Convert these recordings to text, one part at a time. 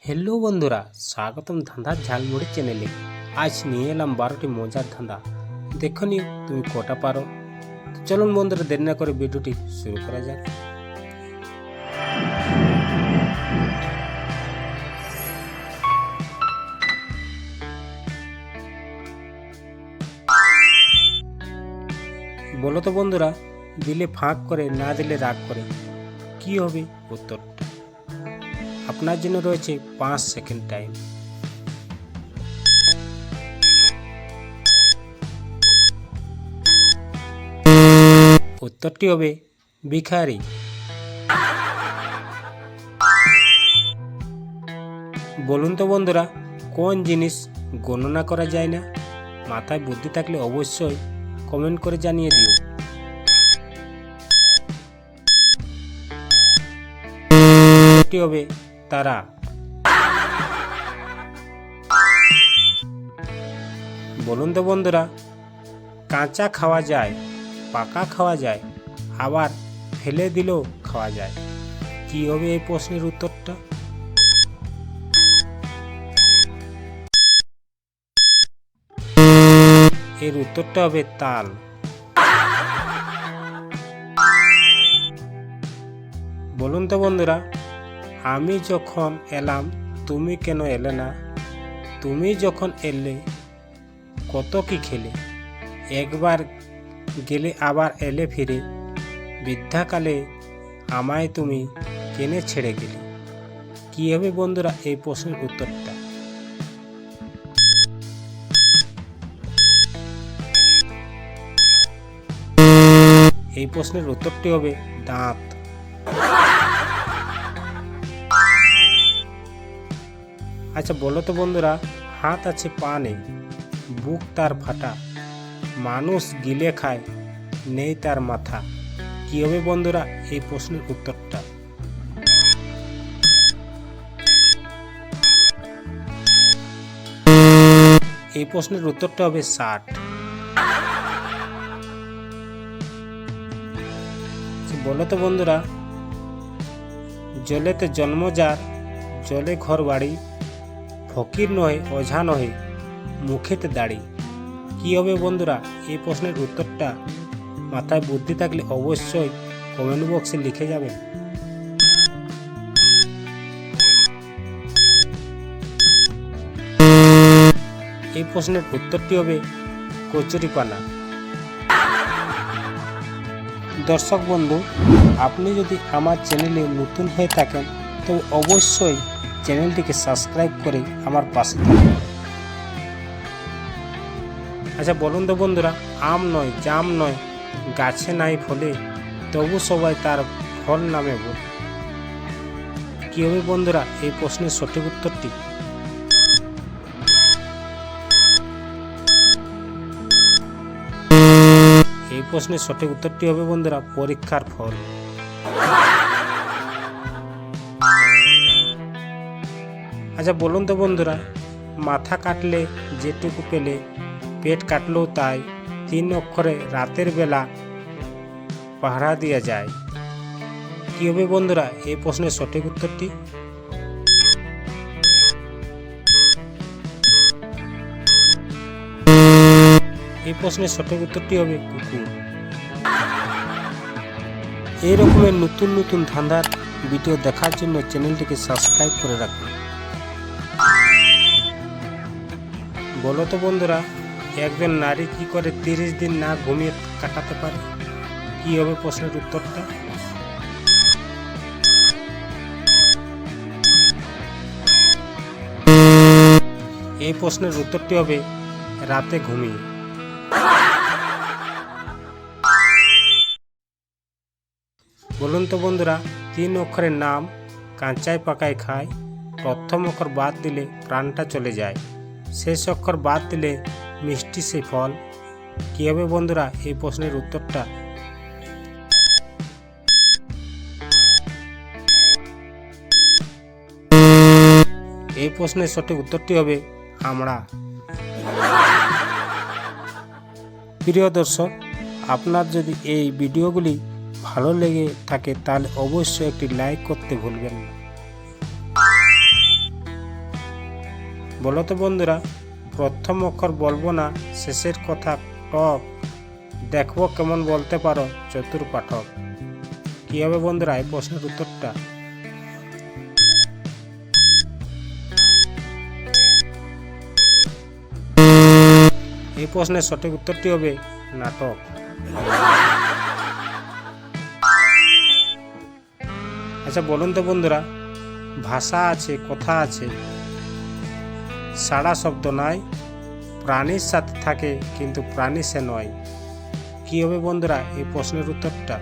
Hello बंधुरा स्वागतम धांधा jhalmuri channel. आज निये एलाम 12टी मजार धांधा देखो नी तुम कोटा पारो। तो चलो बंधुरा देरी ना करे भिडियोटी शुरू करा जाक। बोलो तो बंधुरा दिले फाँक करे ना दिले राग करे की होबे उत्तरटा আপনার জন্য রয়েছে 5 সেকেন্ড টাইম। উত্তরটি হবে ভিখারি। বলুন তো বন্ধুরা কোন জিনিস গণনা করা যায় না? মাথায় বুদ্ধি থাকলে অবশ্যই কমেন্ট করে জানিয়ে দিও। উত্তরটি হবে তারা। বলুন তো বন্ধুরা কাঁচা খাওয়া যায়, পাকা খাওয়া যায়, আবার ফেলে দিলেও খাওয়া যায়, কি হবে এই প্রশ্নের উত্তরটা? এর উত্তরটা হবে তাল। বলুন তো বন্ধুরা আমি যখন এলাম তুমি কেন এলে না? তুমি যখন এলে কত কি খেলে, একবার গেলে আবার এলে ফিরে, বৃদ্ধাকালে আমায় তুমি কেনে ছেড়ে গেলে, কি হবে বন্ধুরা এই প্রশ্নের উত্তরটা? এই প্রশ্নের উত্তরটি হবে দাঁত। আচ্ছা বলো তো বন্ধুরা হাত আছে পা নেই, বুক তার ফাটা, মানুষ গিলে খায় নেই তার মাথা, কি হবে বন্ধুরা এই প্রশ্নের উত্তরটা? এই প্রশ্নের উত্তরটা হবে 60। বলো তো বন্ধুরা জলেতে জন্ম যার, জলে ঘর বাড়ি, ফকির নয় ওঝা নয় মুখেতে দাড়ি, কি হবে বন্ধুরা এই প্রশ্নের উত্তরটা? মাথায় বুদ্ধি থাকলে অবশ্যই কমেন্ট বক্সে লিখে যাবেন। এই প্রশ্নের উত্তরটি হবে কচুরিপানা। দর্শক বন্ধু আপনি যদি আমার চ্যানেলে নতুন হয়ে থাকেন তবে অবশ্যই চ্যানেলটিকে সাবস্ক্রাইব করে আমার পাশে থাকুন। আচ্ছা বলুন তো বন্ধুরা আম নয় জাম নয় গাছে নাই ফলে, তবু সবাই তার ফল নামে বলে, কি হবে বন্ধুরা এই প্রশ্নের সঠিক উত্তরটি? এই প্রশ্নের সঠিক উত্তরটি হবে বন্ধুরা পরীক্ষার ফল। আচ্ছা বলুন তো বন্ধুরা মাথা কাটলে যেটুকু পেলে, পেট কাটলেও তাই, 3 অক্ষরে রাতের বেলা পাহারা দেওয়া যায়, কি হবে বন্ধুরা এই প্রশ্নের সঠিক উত্তরটি? এই প্রশ্নের সঠিক উত্তরটি হবে কুকুর। এই রকমের নতুন নতুন ধাঁধার ভিডিও দেখার জন্য চ্যানেলটিকে সাবস্ক্রাইব করে রাখুন। বলো তো বন্ধুরা একজন নারী কি করে 30 দিন না ঘুমিয়ে কাটাতে পারে, কি হবে প্রশ্নের উত্তরটা? এই প্রশ্নের উত্তরটি হবে রাতে ঘুমিয়ে। বলুন তো বন্ধুরা 3 অক্ষরের নাম কাঁচায় পাকায় খায়, প্রথম অক্ষর বাদ দিলে প্রাণটা চলে যায়, শেষ অক্ষর বাদ দিলে মিষ্টি সে ফল, কি হবে বন্ধুরা এই প্রশ্নের উত্তরটা? এই প্রশ্নের সঠিক উত্তরটি হবে আমড়া। প্রিয় দর্শক আপনার যদি এই ভিডিওগুলি ভালো লেগে থাকে তাহলে অবশ্যই একটি লাইক করতে ভুলবেন না। বলো তো বন্ধুরা, প্রথম অক্ষর বলবো না, শেষের কথা টক, দেখবো কেমন বলতে পারো চতুর পাঠক। কি হবে বন্ধুরা এই প্রশ্নের উত্তরটা? এই প্রশ্নের সঠিক উত্তরটি হবে নাটক। আচ্ছা বলুন তো বন্ধুরা, ভাষা আছে, কথা আছে, সাড়া শব্দ নাই, প্রাণীর সাথে থাকে কিন্তু প্রাণী সে নয়। কি হবে বন্ধুরা এই প্রশ্নের উত্তরটা?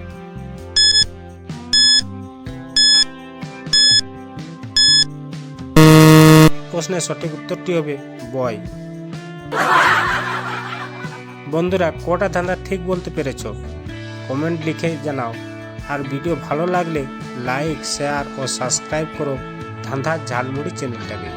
প্রশ্নের সঠিক উত্তরটি হবে বই। বন্ধুরা কটা ধাঁধা ঠিক বলতে পেরেছো? কমেন্ট লিখে জানাও। আর ভিডিও ভালো লাগলে লাইক, শেয়ার ও সাবস্ক্রাইব করো ধাঁধার ঝালমুড়ি চ্যানেলটাকে।